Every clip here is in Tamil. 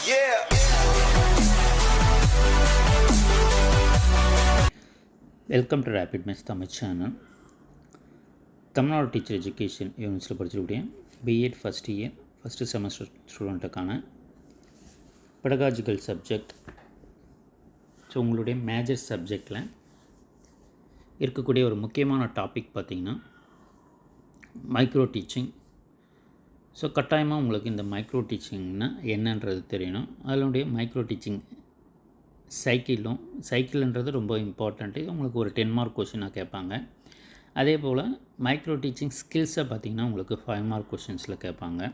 Yeah. Welcome to rapid mess Tamil channel. Tamil Nadu teacher education யூனிவர்சிட்டியில் படிச்சிருக்கூடிய BEd first year first semester ஸ்டூடெண்ட்டுக்கான pedagogical subject. So உங்களுடைய மேஜர் சப்ஜெக்டில் இருக்கக்கூடிய ஒரு முக்கியமான டாபிக் பார்த்திங்கன்னா மைக்ரோ டீச்சிங். ஸோ கட்டாயமாக உங்களுக்கு இந்த மைக்ரோ டீச்சிங்னா என்னன்றது தெரியணும். அதனுடைய மைக்ரோ டீச்சிங் சைக்கிள்ன்றது ரொம்ப இம்பார்ட்டண்ட்டு. இது உங்களுக்கு ஒரு 10 மார்க் கொஷினாக கேட்பாங்க. அதே போல் மைக்ரோ டீச்சிங் ஸ்கில்ஸை பார்த்திங்கன்னா உங்களுக்கு 5 மார்க் கொஷின்ஸில் கேட்பாங்க.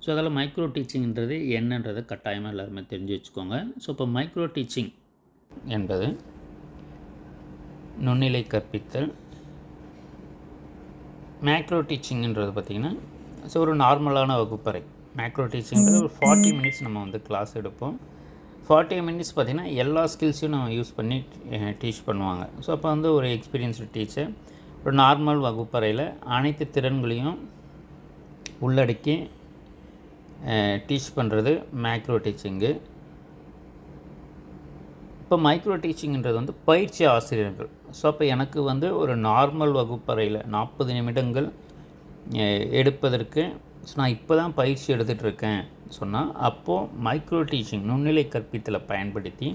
ஸோ அதில் மைக்ரோ டீச்சிங்ன்றது என்னன்றதை கட்டாயமாக எல்லாருமே தெரிஞ்சு வச்சுக்கோங்க. ஸோ இப்போ மைக்ரோ டீச்சிங் என்பது நுண்ணிலை கற்பித்தல். மேக்ரோ டீச்சிங்ன்றது பார்த்திங்கன்னா ஸோ ஒரு நார்மலான வகுப்பறை. மேக்ரோ டீச்சிங்கிறது ஒரு 40 மினிட்ஸ் நம்ம வந்து கிளாஸ் எடுப்போம். 40 மினிட்ஸ் பார்த்திங்கன்னா எல்லா ஸ்கில்ஸையும் நம்ம யூஸ் பண்ணி டீச் பண்ணுவாங்க. ஸோ அப்போ வந்து ஒரு எக்ஸ்பீரியன்ஸ்டு டீச்சர் ஒரு நார்மல் வகுப்பறையில் அனைத்து திறன்களையும் உள்ளடக்கி டீச் பண்ணுறது மேக்ரோ டீச்சிங்கு. இப்போ மைக்ரோ டீச்சிங்ன்றது வந்து பயிற்சி ஆசிரியர்கள். ஸோ அப்போ எனக்கு வந்து ஒரு நார்மல் வகுப்பறையில் 40 நிமிடங்கள் எடுப்பதற்கு ஸோ நான் இப்போ தான் பயிற்சி எடுத்துகிட்ருக்கேன் சொன்னால் அப்போது மைக்ரோ டீச்சிங் நுண்ணிலை கற்பித்தலை பயன்படுத்தி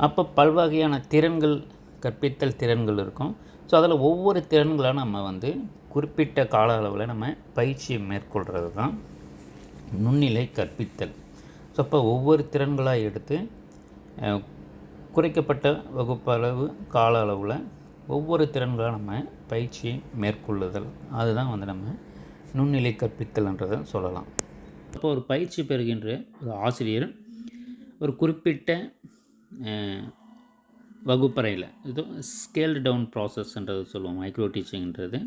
அப்போ பல்வகையான திறன்கள் கற்பித்தல் திறன்கள் இருக்கும். ஸோ அதில் ஒவ்வொரு திறன்களாக நம்ம வந்து குறிப்பிட்ட கால அளவில் நம்ம பயிற்சியை மேற்கொள்கிறது தான் நுண்ணிலை கற்பித்தல். ஸோ அப்போ ஒவ்வொரு திறன்களாக எடுத்து குறைக்கப்பட்ட வகுப்பளவு கால அளவில் ஒவ்வொரு திறன்களாக நம்ம பயிற்சியை மேற்கொள்ளுதல், அதுதான் வந்து நம்ம நுண்ணிலை கற்பித்தல்ன்றதை சொல்லலாம். அப்போ ஒரு பயிற்சி பெறுகின்ற ஒரு ஆசிரியர் ஒரு குறிப்பிட்ட வகுப்பறையில் இது ஸ்கேல்டு டவுன் ப்ராசஸ்ன்றது சொல்லுவோம் மைக்ரோ டீச்சிங்ன்றது.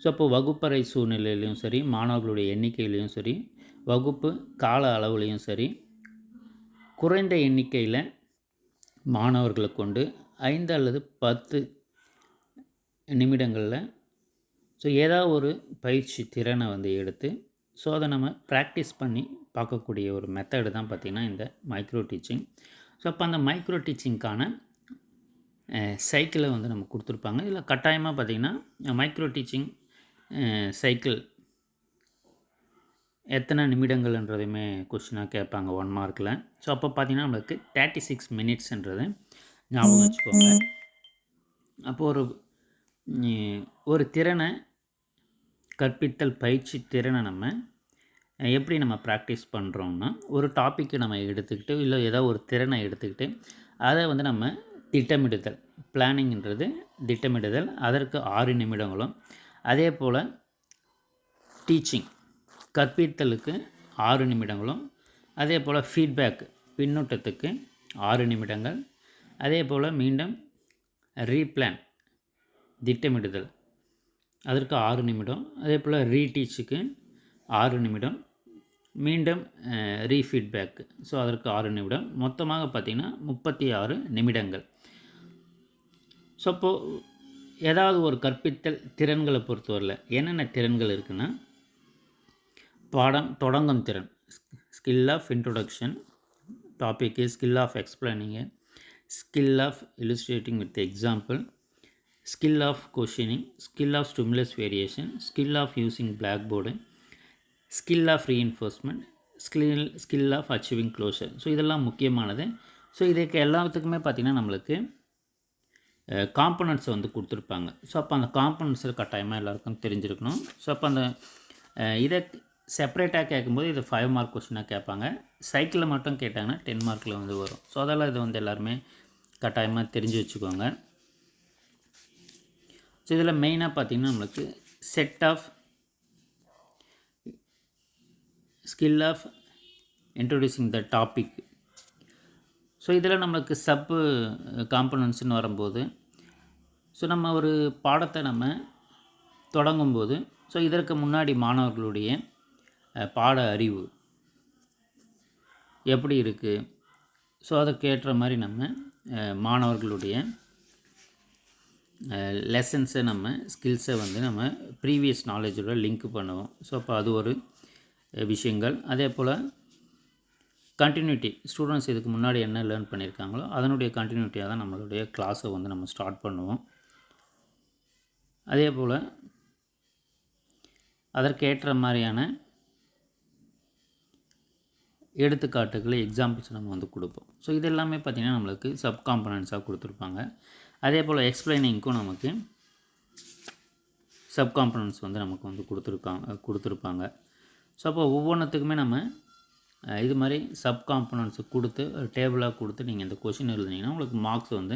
ஸோ அப்போ வகுப்பறை சூழ்நிலையிலையும் சரி, மாணவர்களுடைய எண்ணிக்கையிலையும் சரி, வகுப்பு கால அளவுலையும் சரி, குறைந்த எண்ணிக்கையில் மாணவர்களை கொண்டு 5 அல்லது 10 நிமிடங்களில் ஸோ ஏதாவது ஒரு பயிற்சி திறனை வந்து எடுத்து ஸோ அதை நம்ம ப்ராக்டிஸ் பண்ணி பார்க்கக்கூடிய ஒரு மெத்தடு தான் பார்த்திங்கன்னா இந்த மைக்ரோ டீச்சிங். ஸோ அப்போ அந்த மைக்ரோ டீச்சிங்க்கான சைக்கிளை வந்து நம்ம கொடுத்துருப்பாங்க. இதில் கட்டாயமாக பார்த்திங்கன்னா மைக்ரோ டீச்சிங் சைக்கிள் எத்தனை நிமிடங்கள்ன்றதையுமே கொஷினாக கேட்பாங்க 1 மார்க்கில். ஸோ அப்போ பார்த்திங்கன்னா நம்மளுக்கு 36 மினிட்ஸ்ன்றது ஞாபகம் வச்சுக்கோங்க. அப்போது ஒரு திறனை கற்பித்தல் பயிற்சி திறனை நம்ம எப்படி நம்ம ப்ராக்டிஸ் பண்ணுறோம்னா ஒரு டாப்பிக்கை நம்ம எடுத்துக்கிட்டு இல்லை ஏதாவது ஒரு திறனை எடுத்துக்கிட்டு அதை வந்து நம்ம திட்டமிடுதல், பிளானிங்ன்றது திட்டமிடுதல், அதற்கு 6 நிமிடங்களும், அதே போல் டீச்சிங் கற்பித்தலுக்கு 6 நிமிடங்களும், அதே போல் ஃபீட்பேக் பின்னூட்டத்துக்கு 6 நிமிடங்கள், அதே போல் மீண்டும் ரீப்ளான் திட்டமிடுதல் அதற்கு 6 நிமிடம், அதே போல் ரீடீச்சுக்கு 6 நிமிடம், மீண்டும் ரீஃபீட்பேக்கு ஸோ அதற்கு 6 நிமிடம், மொத்தமாக பார்த்திங்கன்னா 36 நிமிடங்கள். ஸோ அப்போது ஏதாவது ஒரு கற்பித்தல் திறன்களை பொறுத்தவரையில் என்னென்ன திறன்கள் இருக்குன்னா பாடம் தொடங்கும் திறன், skill of introduction, topic skill of explaining, skill of illustrating with example, skill of questioning, skill of stimulus variation, skill of using blackboard, skill of reinforcement, skill of achieving closure. So இதெல்லாம் முக்கியமானது. ஸோ இதுக்கு எல்லாத்துக்குமே பார்த்திங்கன்னா நம்மளுக்கு காம்பனண்ட்ஸை வந்து கொடுத்துருப்பாங்க. ஸோ அப்போ அந்த காம்பனண்ட்ஸில் கட்டாயமாக எல்லாருக்கும் தெரிஞ்சிருக்கணும். ஸோ அப்போ அந்த இதை செப்பரேட்டாக கேட்கும்போது இது 5 மார்க் கொஷினாக கேட்பாங்க. சைக்கிளில் மட்டும் கேட்டாங்கன்னா 10 மார்க்கில் வந்து வரும். ஸோ அதெல்லாம் இது வந்து எல்லாருமே கட்டாயமாக தெரிஞ்சு வச்சுக்கோங்க. ஸோ இதில் மெயினாக பார்த்திங்கன்னா நம்மளுக்கு set of skill of introducing the topic. So இதில் நம்மளுக்கு சப்பு காம்பனன்ட்ஸ்னு வரும்போது ஸோ நம்ம ஒரு பாடத்தை நம்ம தொடங்கும்போது ஸோ இதற்கு முன்னாடி மாணவர்களுடைய பாட அறிவு எப்படி இருக்குது, ஸோ அதுக்கேற்ற மாதிரி நம்ம மாணவர்களுடைய லெசன்ஸை நம்ம ஸ்கில்ஸை வந்து நம்ம ப்ரீவியஸ் நாலேஜோட லிங்க் பண்ணுவோம். ஸோ அப்போ அது ஒரு விஷயங்கள். அதே போல் கண்டினியூட்டி ஸ்டூடெண்ட்ஸ் இதுக்கு முன்னாடி என்ன லேர்ன் பண்ணியிருக்காங்களோ அதனுடைய கண்டினியூட்டியாக தான் நம்மளுடைய கிளாஸை வந்து நம்ம ஸ்டார்ட் பண்ணுவோம். அதே போல் அதற்கேற்ற மாதிரியான எடுத்துக்காட்டுகளை எக்ஸாம்பிள்ஸ் நம்ம வந்து கொடுப்போம். ஸோ இது எல்லாமே பார்த்திங்கன்னா நம்மளுக்கு சப் காம்பனன்ட்ஸாக கொடுத்துருப்பாங்க. அதே போல் எக்ஸ்பிளைனிங்க்கும் நமக்கு சப் காம்பனன்ட்ஸ் வந்து நமக்கு வந்து கொடுத்துருப்பாங்க. ஸோ அப்போ ஒவ்வொன்றுத்துக்குமே நம்ம இது மாதிரி சப் காம்பனன்ட்ஸு கொடுத்து டேபிளாக கொடுத்து நீங்கள் இந்த கொஷின் எழுதுனீங்கன்னா உங்களுக்கு மார்க்ஸ் வந்து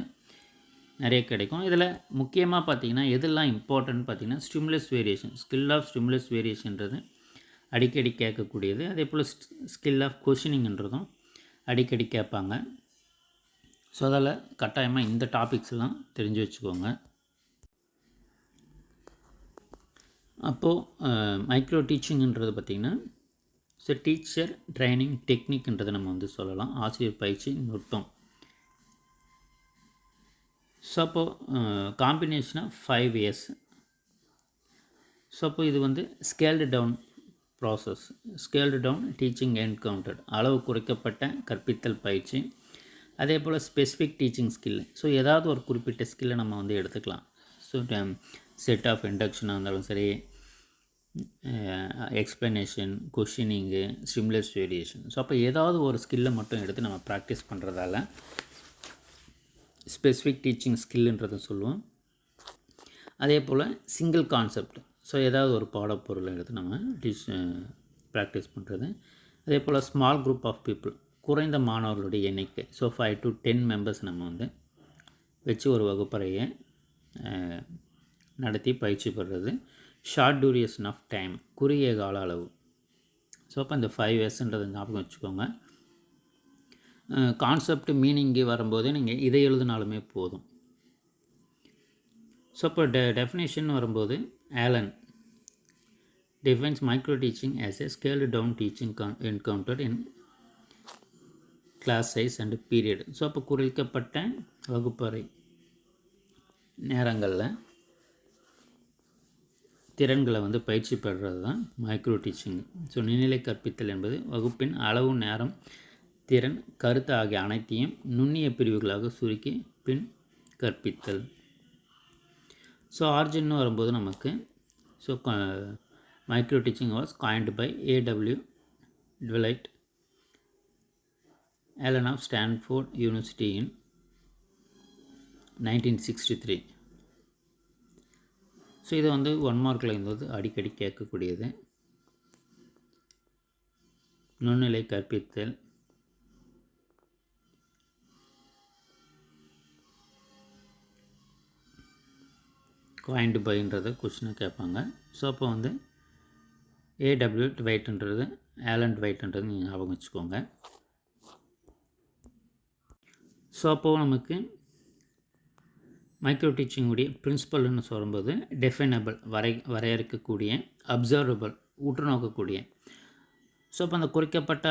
நிறைய கிடைக்கும். இதில் முக்கியமாக பார்த்திங்கன்னா எதெல்லாம் இம்பார்ட்டன்ட் பார்த்திங்கன்னா stimulus variation, skill of stimulus வேரியேஷன்றது அடிக்கடி கேட்கக்கூடியது. அதே போல் ஸ்கில் ஆஃப் கொஷினிங்ன்றதும் அடிக்கடி கேட்பாங்க. ஸோ அதில் கட்டாயமாக இந்த டாபிக்ஸ்லாம் தெரிஞ்சு வச்சுக்கோங்க. அப்போது மைக்ரோ டீச்சிங்கிறது பார்த்திங்கன்னா ஸோ டீச்சர் ட்ரைனிங் டெக்னிக்ன்றதை நம்ம வந்து சொல்லலாம். ஆசிரியர் பயிற்சி நுட்பம். ஸோ அப்போது காம்பினேஷன் ஆஃப் 5 இயர்ஸ். ஸோ அப்போ இது வந்து scaled down process, scaled down teaching encountered, அளவு குறைக்கப்பட்ட கற்பித்தல் பயிற்சி. அதே போல் ஸ்பெசிஃபிக் டீச்சிங் ஸ்கில். ஸோ ஏதாவது ஒரு குறிப்பிட்ட ஸ்கில்லை நம்ம வந்து எடுத்துக்கலாம். ஸோ செட் ஆஃப் இண்டக்ஷனாக இருந்தாலும் சரி, எக்ஸ்ப்ளனேஷன், கொஷினிங்கு, ஸ்டிமுலஸ் வேரியேஷன். ஸோ அப்போ ஏதாவது ஒரு ஸ்கில்லை மட்டும் எடுத்து நம்ம ப்ராக்டிஸ் பண்ணுறதால ஸ்பெசிஃபிக் டீச்சிங் ஸ்கில்ன்றதை சொல்லுவோம். அதே போல் சிங்கிள் கான்செப்ட். ஸோ ஏதாவது ஒரு பாடப்பொருளை எடுத்து நம்ம ப்ராக்டிஸ் பண்ணுறது. அதே போல் ஸ்மால் குரூப் ஆஃப் பீப்புள், குறைந்த மாணவர்களுடைய எண்ணிக்கை. ஸோ 5 to 10 மெம்பர்ஸ் நம்ம வந்து வச்சு ஒரு வகுப்பறையை நடத்தி பயிற்சி பெறுறது. ஷார்ட் டியூரேஷன் ஆஃப் டைம், குறுகிய கால அளவு. ஸோ அப்போ இந்த 5 இயர்ஸ்ன்றதை ஞாபகம் வச்சுக்கோங்க. கான்செப்ட் மீனிங்கு வரும்போதே நீங்கள் இதை எழுதினாலுமே போதும். ஸோ இப்போ டெஃபினேஷன் வரும்போது Allen defines micro teaching as a scaled down teaching encountered in class size and period. So அப்போ குறைக்கப்பட்ட வகுப்பறை நேரங்களில் திறன்களை வந்து பயிற்சி பெறுறது தான் மைக்ரோ டீச்சிங். ஸோ நினைநிலை கற்பித்தல் என்பது வகுப்பின் அளவு, நேரம், திறன், கருத்து ஆகிய அனைத்தையும் நுண்ணிய பிரிவுகளாக சுருக்கி பின் கற்பித்தல். ஸோ ஆர்ஜின்னு வரும்போது நமக்கு so micro teaching was coined by A.W. ட்விலைட், Allen of Stanford University in 1963. So இது வந்து 1 மார்க்கில் இருந்தது அடிக்கடி கேட்கக்கூடியது. நுண்ணிலை கற்பித்தல், காயின்டு பைன்றது கொஷினை கேட்பாங்க. ஸோ அப்போ வந்து A.W. ட்வைட்ன்றது ஆலன் ட்வைட்ன்றது நீங்கள் ஞாபகம் வச்சுக்கோங்க. ஸோ அப்போது நமக்கு மைக்ரோ டீச்சிங்குடைய பிரின்சிபல்னு சொல்லும்போது டெஃபைனபிள், வரையறுக்கக்கூடிய, அப்சர்வபிள், உற்று நோக்கக்கூடிய. ஸோ அப்போ அந்த குறைக்கப்பட்ட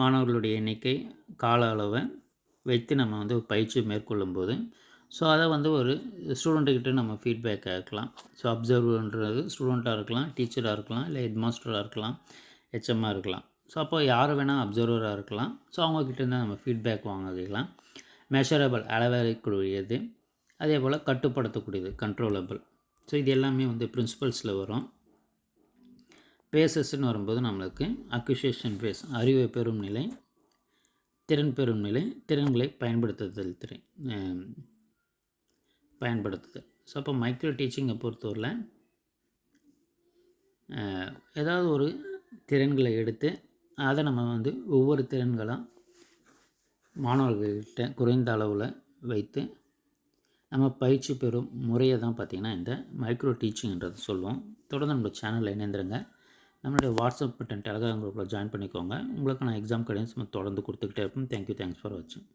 மாணவர்களுடைய எண்ணிக்கை, கால அளவை வைத்து நம்ம வந்து பயிற்சி மேற்கொள்ளும்போது ஸோ அதை வந்து ஒரு ஸ்டூடெண்ட்டுக்கிட்ட நம்ம ஃபீட்பேக் கேட்கலாம். ஸோ அப்சர்வர்ன்றது ஸ்டூடெண்ட்டாக இருக்கலாம், டீச்சராக இருக்கலாம், இல்லை ஹெட் மாஸ்டராக இருக்கலாம், ஹெச்எம்மாக இருக்கலாம். ஸோ அப்போ யார் வேணால் அப்சர்வராக இருக்கலாம். ஸோ அவங்கக்கிட்ட இருந்தால் நம்ம ஃபீட்பேக் வாங்கிக்கலாம். மெஷரபிள், அளவறியக்கூடியது. அதே போல் கட்டுப்படுத்தக்கூடியது, கண்ட்ரோலபிள். ஸோ இது எல்லாமே வந்து பிரின்சிபல்ஸில் வரும். பேசஸ்ன்னு வரும்போது நம்மளுக்கு அக்யூசியேஷன் ஃபேஸ், அறிவை பெறும் நிலை, திறன் பெறும் நிலை, திறன்களை பயன்படுத்துதல் பயன்படுத்துதல். ஸோ அப்போ மைக்ரோ டீச்சிங்கை பொறுத்தவரையில் ஏதாவது ஒரு திறன்களை எடுத்து அதை நம்ம வந்து ஒவ்வொரு திறன்களாக மாணவர்கள்கிட்ட குறைந்த அளவில் வைத்து நம்ம பயிற்சி பெறும் முறையை தான் பார்த்திங்கன்னா இந்த மைக்ரோ டீச்சிங்ன்றது சொல்லுவோம். தொடர்ந்து நம்மளோட சேனலில் இணைந்துருங்க. நம்மளுடைய வாட்ஸ்அப் பட்டன் டெலகிராம் குரூப்பில் ஜாயின் பண்ணிக்கோங்க. உங்களுக்கு நான் எக்ஸாம் கைடன்ஸ் தொடர்ந்து கொடுத்துக்கிட்டே இருப்பேன். தேங்க்யூ, தேங்க்ஸ் ஃபார் வாட்சிங்.